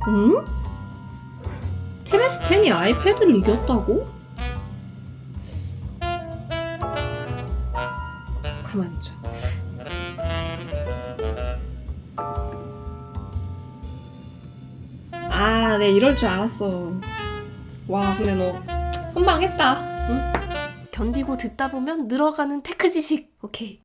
응? 탭 S10이 아이패드를 이겼다고? 가만히 있자. 아, 네, 이럴 줄 알았어. 와, 근데 너 선방했다. 응? 견디고 듣다 보면 늘어가는 테크 지식. 오케이.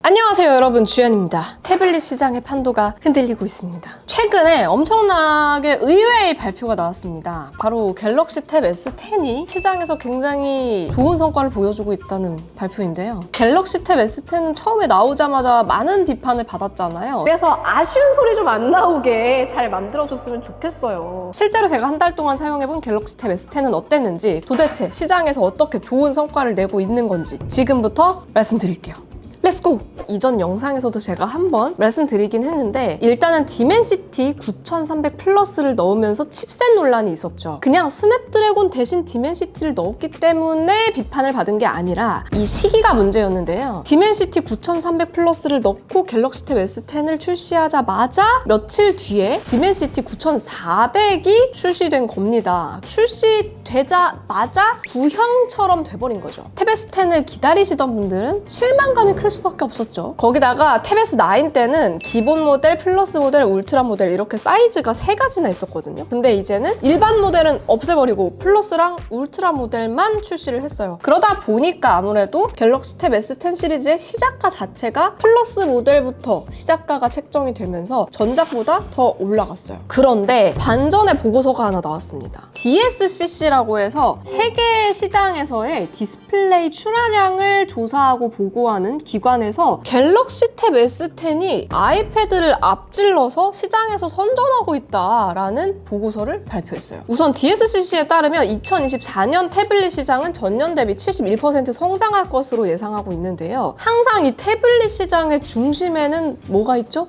안녕하세요 여러분, 주연입니다. 태블릿 시장의 판도가 흔들리고 있습니다. 최근에 엄청나게 의외의 발표가 나왔습니다. 바로 갤럭시 탭 S10이 시장에서 굉장히 좋은 성과를 보여주고 있다는 발표인데요. 갤럭시 탭 S10은 처음에 나오자마자 많은 비판을 받았잖아요. 그래서 아쉬운 소리 좀 안 나오게 잘 만들어줬으면 좋겠어요. 실제로 제가 한 달 동안 사용해본 갤럭시 탭 S10은 어땠는지, 도대체 시장에서 어떻게 좋은 성과를 내고 있는 건지 지금부터 말씀드릴게요. 렛츠고! 이전 영상에서도 제가 한번 말씀드리긴 했는데, 일단은 디멘시티 9300 플러스를 넣으면서 칩셋 논란이 있었죠. 그냥 스냅드래곤 대신 디멘시티를 넣었기 때문에 비판을 받은 게 아니라 이 시기가 문제였는데요. 디멘시티 9300 플러스를 넣고 갤럭시 탭 S10을 출시하자마자 며칠 뒤에 디멘시티 9400이 출시된 겁니다. 출시되자마자 구형처럼 돼버린 거죠. 탭 S10을 기다리시던 분들은 실망감이 클 수밖에 없었죠. 거기다가 탭 S9 때는 기본 모델, 플러스 모델, 울트라 모델 이렇게 사이즈가 3가지나 있었거든요. 근데 이제는 일반 모델은 없애버리고 플러스랑 울트라 모델만 출시를 했어요. 그러다 보니까 아무래도 갤럭시 탭 S10 시리즈의 시작가 자체가 플러스 모델부터 시작가가 책정이 되면서 전작보다 더 올라갔어요. 그런데 반전의 보고서가 하나 나왔습니다. DSCC라고 해서 세계 시장에서의 디스플레이 출하량을 조사하고 보고하는 기관에서 갤럭시 탭 S10이 아이패드를 앞질러서 시장에서 선전하고 있다라는 보고서를 발표했어요. 우선 DSCC에 따르면 2024년 태블릿 시장은 전년 대비 71% 성장할 것으로 예상하고 있는데요. 항상 이 태블릿 시장의 중심에는 뭐가 있죠?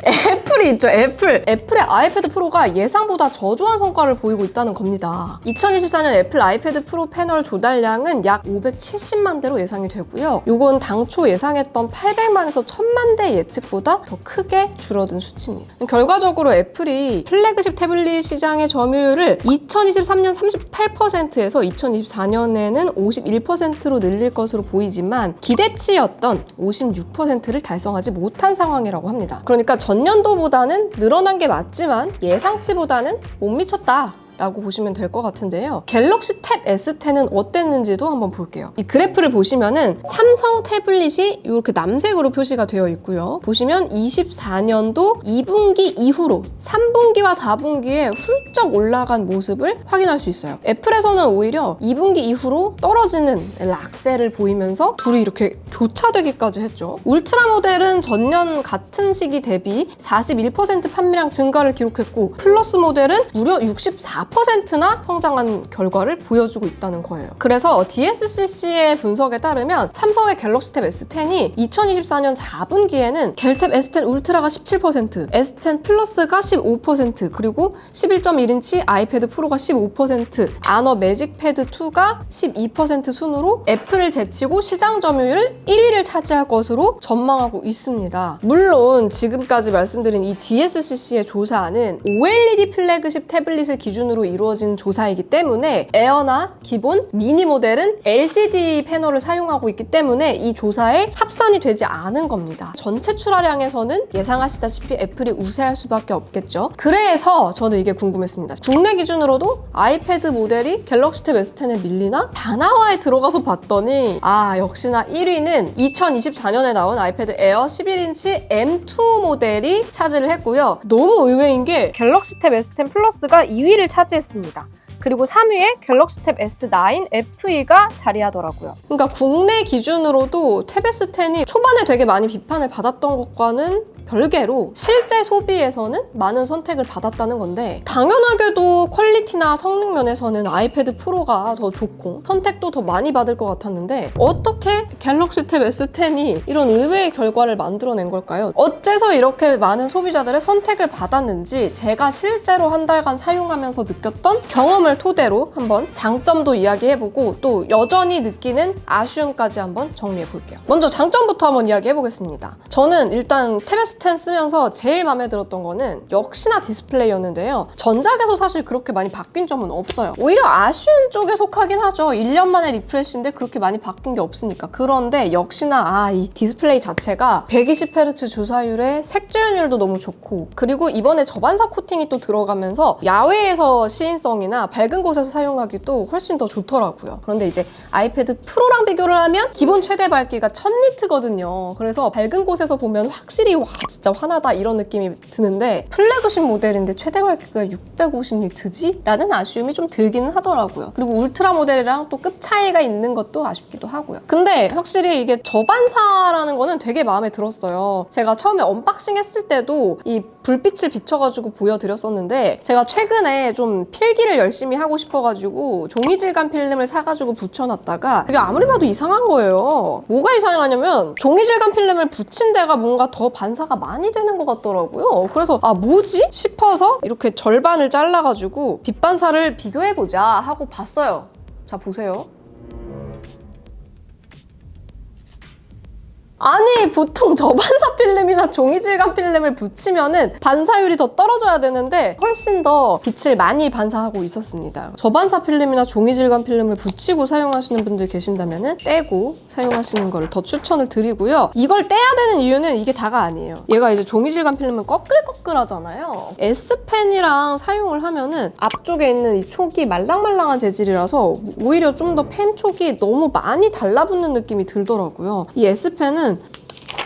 애플이 있죠. 애플의 아이패드 프로가 예상보다 저조한 성과를 보이고 있다는 겁니다. 2024년 애플 아이패드 프로 패널 조달량은 약 570만 대로 예상이 되고요. 이건 당초 예상했던 800만에서 1000만 대 예측보다 더 크게 줄어든 수치입니다. 결과적으로 애플이 플래그십 태블릿 시장의 점유율을 2023년 38%에서 2024년에는 51%로 늘릴 것으로 보이지만 기대치였던 56%를 달성하지 못한 상황이라고 합니다. 그러니까 전년도보다는 늘어난 게 맞지만 예상치보다는 못 미쳤다 라고 보시면 될 것 같은데요. 갤럭시 탭 S10은 어땠는지도 한번 볼게요. 이 그래프를 보시면은 삼성 태블릿이 이렇게 남색으로 표시가 되어 있고요. 보시면 24년도 2분기 이후로 3분기와 4분기에 훌쩍 올라간 모습을 확인할 수 있어요. 애플에서는 오히려 2분기 이후로 떨어지는 락셀을 보이면서 둘이 이렇게 교차되기까지 했죠. 울트라 모델은 전년 같은 시기 대비 41% 판매량 증가를 기록했고, 플러스 모델은 무려 64%나 성장한 결과를 보여주고 있다는 거예요. 그래서 DSCC의 분석에 따르면 삼성의 갤럭시 탭 S10이 2024년 4분기에는 갤탭 S10 울트라가 17%, S10 플러스가 15%, 그리고 11.1인치 아이패드 프로가 15%, 아너 매직 패드 2가 12% 순으로 애플을 제치고 시장 점유율 1위를 차지할 것으로 전망하고 있습니다. 물론 지금까지 말씀드린 이 DSCC의 조사는 OLED 플래그십 태블릿을 기준으로 이루어진 조사이기 때문에 에어나 기본, 미니 모델은 LCD 패널을 사용하고 있기 때문에 이 조사에 합산이 되지 않은 겁니다. 전체 출하량에서는 예상하시다시피 애플이 우세할 수밖에 없겠죠. 그래서 저는 이게 궁금했습니다. 국내 기준으로도 아이패드 모델이 갤럭시 탭 S10에 밀리나? 다나와에 들어가서 봤더니 역시나 1위는 2024년에 나온 아이패드 에어 11인치 M2 모델이 차지를 했고요. 너무 의외인 게 갤럭시 탭 S10 플러스가 2위를 차지했습니다. 그리고 3위에 갤럭시 탭 S9 FE가 자리하더라고요. 그러니까 국내 기준으로도 탭 S10이 초반에 되게 많이 비판을 받았던 것과는 별개로 실제 소비에서는 많은 선택을 받았다는 건데, 당연하게도 퀄리티나 성능 면에서는 아이패드 프로가 더 좋고 선택도 더 많이 받을 것 같았는데, 어떻게 갤럭시 탭 S10이 이런 의외의 결과를 만들어낸 걸까요? 어째서 이렇게 많은 소비자들의 선택을 받았는지 제가 실제로 한 달간 사용하면서 느꼈던 경험을 토대로 한번 장점도 이야기해보고 또 여전히 느끼는 아쉬움까지 한번 정리해볼게요. 먼저 장점부터 한번 이야기해보겠습니다. 저는 일단 탭 S10 쓰면서 제일 마음에 들었던 거는 역시나 디스플레이였는데요. 전작에서 사실 그렇게 많이 바뀐 점은 없어요. 오히려 아쉬운 쪽에 속하긴 하죠. 1년 만에 리프레시인데 그렇게 많이 바뀐 게 없으니까. 그런데 역시나 이 디스플레이 자체가 120Hz 주사율에 색조연율도 너무 좋고, 그리고 이번에 저반사 코팅이 또 들어가면서 야외에서 시인성이나 밝은 곳에서 사용하기도 훨씬 더 좋더라고요. 그런데 이제 아이패드 프로랑 비교를 하면 기본 최대 밝기가 1000니트거든요. 그래서 밝은 곳에서 보면 확실히 와 진짜 환하다 이런 느낌이 드는데, 플래그십 모델인데 최대 밝기가 650니트지? 라는 아쉬움이 좀 들기는 하더라고요. 그리고 울트라 모델이랑 또 급 차이가 있는 것도 아쉽기도 하고요. 근데 확실히 이게 저반사라는 거는 되게 마음에 들었어요. 제가 처음에 언박싱 했을 때도 이 불빛을 비춰가지고 보여드렸었는데, 제가 최근에 좀 필기를 열심히 하고 싶어가지고 종이 질감 필름을 사가지고 붙여놨다가 이게 아무리 봐도 이상한 거예요. 뭐가 이상하냐면 종이 질감 필름을 붙인 데가 뭔가 더 반사가 많이 되는 것 같더라고요. 그래서 뭐지? 싶어서 이렇게 절반을 잘라가지고 빛 반사를 비교해보자 하고 봤어요. 자, 보세요. 아니, 보통 저반사 필름이나 종이 질감 필름을 붙이면은 반사율이 더 떨어져야 되는데 훨씬 더 빛을 많이 반사하고 있었습니다. 저반사 필름이나 종이 질감 필름을 붙이고 사용하시는 분들 계신다면은 떼고 사용하시는 걸 더 추천을 드리고요. 이걸 떼야 되는 이유는 이게 다가 아니에요. 얘가 이제 종이 질감 필름은 꺼끌꺼끌하잖아요. S펜이랑 사용을 하면은 앞쪽에 있는 이 촉이 말랑말랑한 재질이라서 오히려 좀 더 펜 촉이 너무 많이 달라붙는 느낌이 들더라고요. 이 S펜은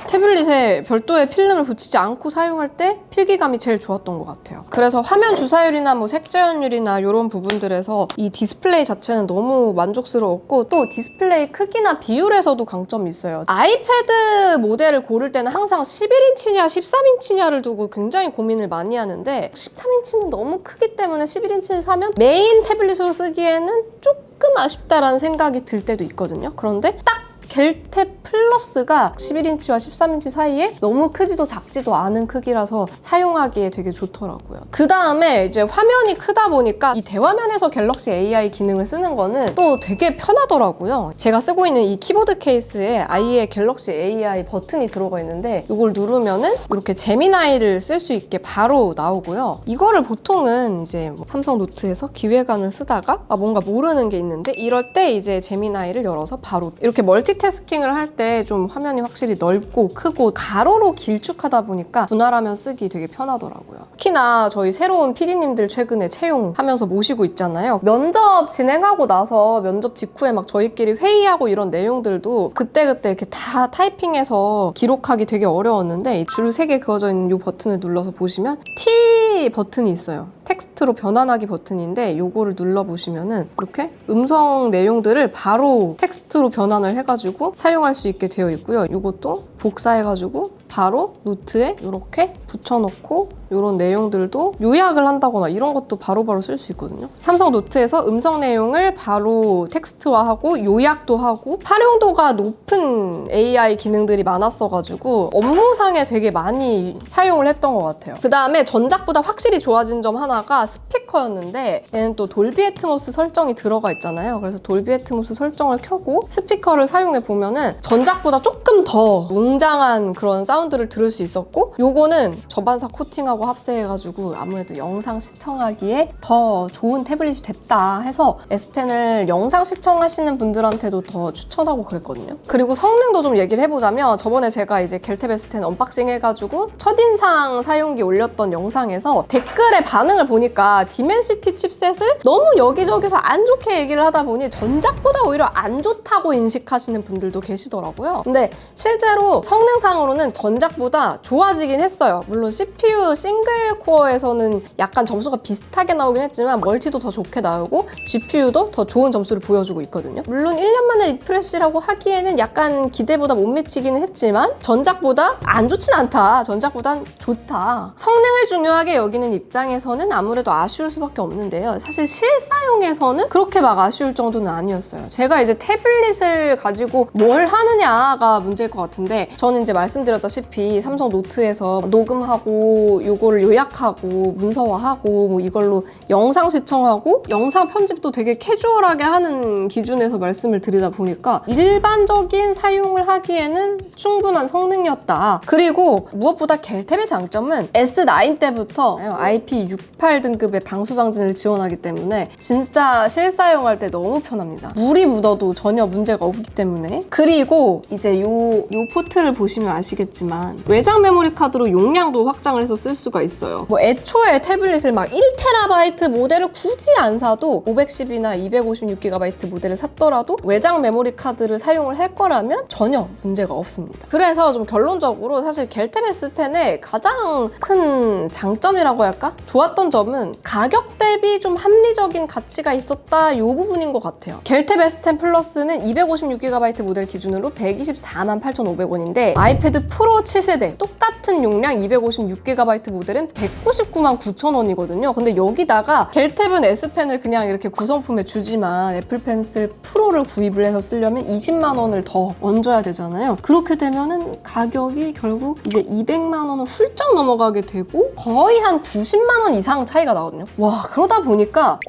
태블릿에 별도의 필름을 붙이지 않고 사용할 때 필기감이 제일 좋았던 것 같아요. 그래서 화면 주사율이나 뭐 색조연율이나 이런 부분들에서 이 디스플레이 자체는 너무 만족스러웠고, 또 디스플레이 크기나 비율에서도 강점이 있어요. 아이패드 모델을 고를 때는 항상 11인치냐 13인치냐를 두고 굉장히 고민을 많이 하는데, 13인치는 너무 크기 때문에 11인치를 사면 메인 태블릿으로 쓰기에는 조금 아쉽다라는 생각이 들 때도 있거든요. 그런데 딱 겔탭 플러스가 11인치와 13인치 사이에 너무 크지도 작지도 않은 크기라서 사용하기에 되게 좋더라고요. 그 다음에 이제 화면이 크다 보니까 이 대화면에서 갤럭시 AI 기능을 쓰는 거는 또 되게 편하더라고요. 제가 쓰고 있는 이 키보드 케이스에 아예 갤럭시 AI 버튼이 들어가 있는데, 이걸 누르면은 이렇게 제미나이를 쓸 수 있게 바로 나오고요. 이거를 보통은 이제 삼성 노트에서 기획안을 쓰다가 뭔가 모르는 게 있는데, 이럴 때 이제 제미나이를 열어서 바로 이렇게 멀티태스킹을 할 때 좀 화면이 확실히 넓고 크고 가로로 길쭉하다 보니까 분할하면 쓰기 되게 편하더라고요. 특히나 저희 새로운 PD님들 최근에 채용하면서 모시고 있잖아요. 면접 진행하고 나서 면접 직후에 막 저희끼리 회의하고 이런 내용들도 그때그때 이렇게 다 타이핑해서 기록하기 되게 어려웠는데, 줄 3개 그어져 있는 이 버튼을 눌러서 보시면 T 버튼이 있어요. 텍스트로 변환하기 버튼인데, 이거를 눌러보시면은 이렇게 음성 내용들을 바로 텍스트로 변환을 해가지고 사용할 수 있게 되어 있고요. 이것도 복사해가지고 바로 노트에 이렇게 붙여놓고 이런 내용들도 요약을 한다거나 이런 것도 바로바로 쓸 수 있거든요. 삼성 노트에서 음성 내용을 바로 텍스트화하고 요약도 하고 활용도가 높은 AI 기능들이 많았어가지고 업무상에 되게 많이 사용을 했던 것 같아요. 그 다음에 전작보다 확실히 좋아진 점 하나가 스피커였는데, 얘는 또 돌비 애트모스 설정이 들어가 있잖아요. 그래서 돌비 애트모스 설정을 켜고 스피커를 사용해 보면은 전작보다 조금 더 웅장한 그런 사운드를 들을 수 있었고, 요거는 저반사 코팅하고 합세해가지고 아무래도 영상 시청하기에 더 좋은 태블릿이 됐다 해서 S10을 영상 시청하시는 분들한테도 더 추천하고 그랬거든요. 그리고 성능도 좀 얘기를 해보자면, 저번에 제가 이제 겔탭 S10 언박싱 해가지고 첫인상 사용기 올렸던 영상에서 댓글에 반응을 보니까 디멘시티 칩셋을 너무 여기저기서 안 좋게 얘기를 하다 보니 전작보다 오히려 안 좋다고 인식하시는 분들도 계시더라고요. 근데 실제로 성능상으로는 전작보다 좋아지긴 했어요. 물론 CPU 싱글 코어에서는 약간 점수가 비슷하게 나오긴 했지만 멀티도 더 좋게 나오고 GPU도 더 좋은 점수를 보여주고 있거든요. 물론 1년 만에 리프레시라고 하기에는 약간 기대보다 못 미치기는 했지만 전작보다 안 좋진 않다. 전작보단 좋다. 성능을 중요하게 여기는 입장에서는 아무래도 아쉬울 수밖에 없는데요. 사실 실사용에서는 그렇게 막 아쉬울 정도는 아니었어요. 제가 이제 태블릿을 가지고 뭘 하느냐가 문제일 것 같은데, 저는 이제 말씀드렸다시피 아시다시피 삼성 노트에서 녹음하고 요거를 요약하고 문서화하고 뭐 이걸로 영상 시청하고 영상 편집도 되게 캐주얼하게 하는 기준에서 말씀을 드리다 보니까 일반적인 사용을 하기에는 충분한 성능이었다. 그리고 무엇보다 겔탭의 장점은 S9 때부터 IP68 등급의 방수 방진을 지원하기 때문에 진짜 실사용할 때 너무 편합니다. 물이 묻어도 전혀 문제가 없기 때문에. 그리고 이제 요 포트를 보시면 아시겠지만 외장 메모리 카드로 용량도 확장을 해서 쓸 수가 있어요. 뭐 애초에 태블릿을 막 1TB 모델을 굳이 안 사도 510이나 256GB 모델을 샀더라도 외장 메모리 카드를 사용을 할 거라면 전혀 문제가 없습니다. 그래서 좀 결론적으로 사실 겔탭 S10의 가장 큰 장점이라고 할까? 좋았던 점은 가격 대비 좀 합리적인 가치가 있었다 이 부분인 것 같아요. 겔탭 S10 플러스는 256GB 모델 기준으로 1,248,500원인데 아이패드 프로 7세대 똑같은 용량 256GB 모델은 1,999,900원이거든요. 근데 여기다가 겔탭은 S펜을 그냥 이렇게 구성품에 주지만 애플 펜슬 프로를 구입을 해서 쓰려면 20만 원을 더 얹어야 되잖아요. 그렇게 되면은 가격이 결국 이제 200만 원을 훌쩍 넘어가게 되고 거의 한 90만 원 이상 차이가 나거든요. 와, 그러다 보니까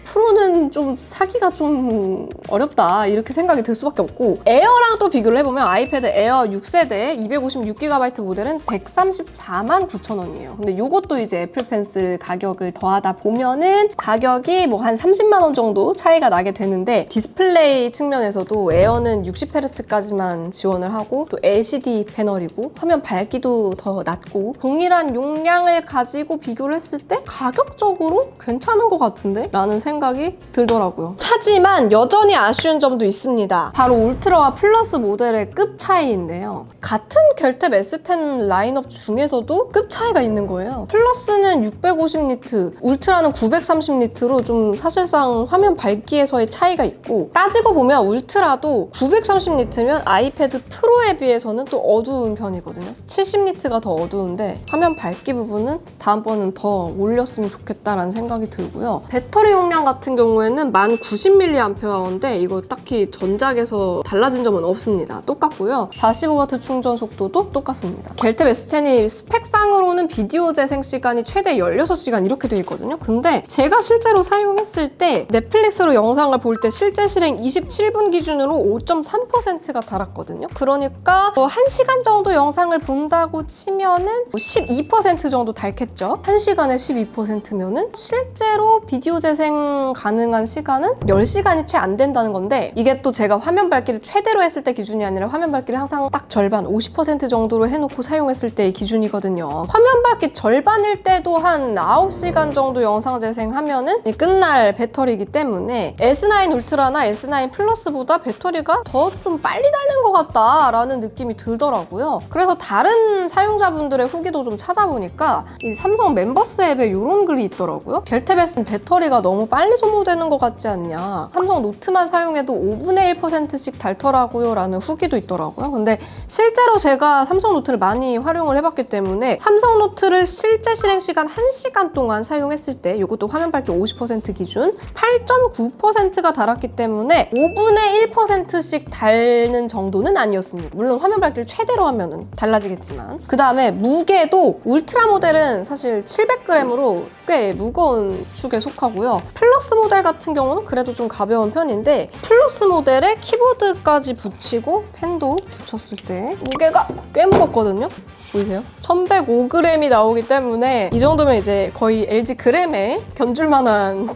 프로는 좀 사기가 좀 어렵다 이렇게 생각이 들 수밖에 없고 에어랑 또 비교를 해보면 아이패드 에어 6세대 256GB 모델은 134만 9천 원이에요. 근데 이것도 이제 애플 펜슬 가격을 더하다 보면은 가격이 뭐 한 30만 원 정도 차이가 나게 되는데 디스플레이 측면에서도 에어는 60Hz까지만 지원을 하고 또 LCD 패널이고 화면 밝기도 더 낮고 동일한 용량을 가지고 비교를 했을 때 가격적으로 괜찮은 것 같은데? 라는 생각이 들더라고요. 하지만 여전히 아쉬운 점도 있습니다. 바로 울트라와 플러스 모델의 급 차이인데요. 같은 겔탭 S10 라인업 중에서도 급 차이가 있는 거예요. 플러스는 650니트, 울트라는 930니트로 좀 사실상 화면 밝기에서의 차이가 있고 따지고 보면 울트라도 930니트면 아이패드 프로에 비해서는 또 어두운 편이거든요. 70니트가 더 어두운데 화면 밝기 부분은 다음번은 더 올렸으면 좋겠다라는 생각이 들고요. 배터리 용량 같은 경우에는 1090mAh인데 이거 딱히 전작에서 달라진 점은 없습니다. 똑같고요. 45W 충전 속도도 똑같습니다. 겔탭 S10이 스펙상으로는 비디오 재생 시간이 최대 16시간 이렇게 돼 있거든요. 근데 제가 실제로 사용했을 때 넷플릭스로 영상을 볼 때 실제 실행 27분 기준으로 5.3%가 달았거든요. 그러니까 1시간 정도 영상을 본다고 치면은 12% 정도 닳겠죠. 1시간에 12%면은 실제로 비디오 재생 가능한 시간은 10시간이 채 안 된다는 건데 이게 또 제가 화면 밝기를 최대로 했을 때 기준이 아니라 화면 밝기를 항상 딱 절반 50% 정도로 해놓고 사용했을 때의 기준이거든요. 화면 밝기 절반일 때도 한 9시간 정도 영상 재생하면은 끝날 배터리이기 때문에 S9 울트라나 S9 플러스보다 배터리가 더 좀 빨리 닳는 것 같다라는 느낌이 들더라고요. 그래서 다른 사용자분들의 후기도 좀 찾아보니까 이 삼성 멤버스 앱에 이런 글이 있더라고요. 겔탭에서는 배터리가 너무 빨리 소모되는 것 같지 않냐. 삼성 노트만 사용해도 5분의 1%씩 닳더라고요 라는 후기도 있더라고요. 근데 실제로 제가 삼성 노트를 많이 활용을 해봤기 때문에 삼성 노트를 실제 실행 시간 1시간 동안 사용했을 때 이것도 화면 밝기 50% 기준 8.9%가 닳았기 때문에 5분의 1%씩 닳는 정도는 아니었습니다. 물론 화면 밝기를 최대로 하면은 달라지겠지만 그 다음에 무게도 울트라 모델은 사실 700g으로 꽤 무거운 축에 속하고요. 플러스 모델 같은 경우는 그래도 좀 가벼운 편인데 플러스 모델에 키보드까지 붙이고 펜도 붙였을 때 무게가 꽤 무겁거든요. 보이세요? 1105g이 나오기 때문에 이 정도면 이제 거의 LG 그램에 견줄 만한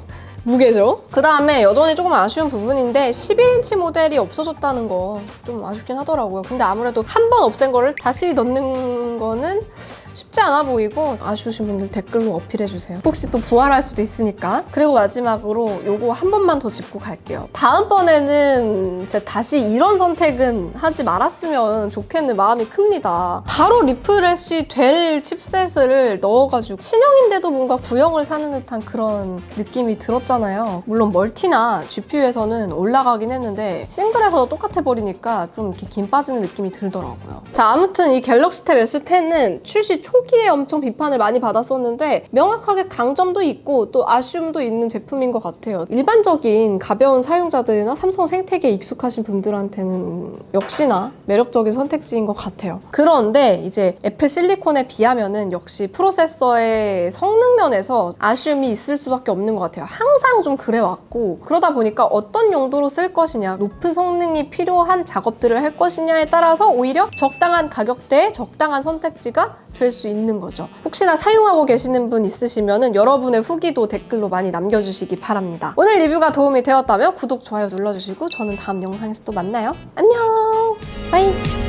무게죠. 그 다음에 여전히 조금 아쉬운 부분인데 11인치 모델이 없어졌다는 거 좀 아쉽긴 하더라고요. 근데 아무래도 한 번 없앤 거를 다시 넣는 거는 쉽지 않아 보이고 아쉬우신 분들 댓글로 어필해주세요. 혹시 또 부활할 수도 있으니까. 그리고 마지막으로 요거 한 번만 더 짚고 갈게요. 다음번에는 진짜 다시 이런 선택은 하지 말았으면 좋겠는 마음이 큽니다. 바로 리프레시 될 칩셋을 넣어가지고 신형인데도 뭔가 구형을 사는 듯한 그런 느낌이 들었잖아요. 물론 멀티나 GPU에서는 올라가긴 했는데 싱글에서 똑같아 버리니까 좀 이렇게 김 빠지는 느낌이 들더라고요. 자, 아무튼 이 갤럭시 탭 S10은 출시 초기에 엄청 비판을 많이 받았었는데 명확하게 강점도 있고 또 아쉬움도 있는 제품인 것 같아요. 일반적인 가벼운 사용자들이나 삼성 생태계에 익숙하신 분들한테는 역시나 매력적인 선택지인 것 같아요. 그런데 이제 애플 실리콘에 비하면은 역시 프로세서의 성능 면에서 아쉬움이 있을 수밖에 없는 것 같아요. 항상 좀 그래왔고 그러다 보니까 어떤 용도로 쓸 것이냐, 높은 성능이 필요한 작업들을 할 것이냐에 따라서 오히려 적당한 가격대에 적당한 선택지가 될 수 있는 거죠. 혹시나 사용하고 계시는 분 있으시면 여러분의 후기도 댓글로 많이 남겨주시기 바랍니다. 오늘 리뷰가 도움이 되었다면 구독, 좋아요 눌러주시고 저는 다음 영상에서 또 만나요. 안녕! 바이!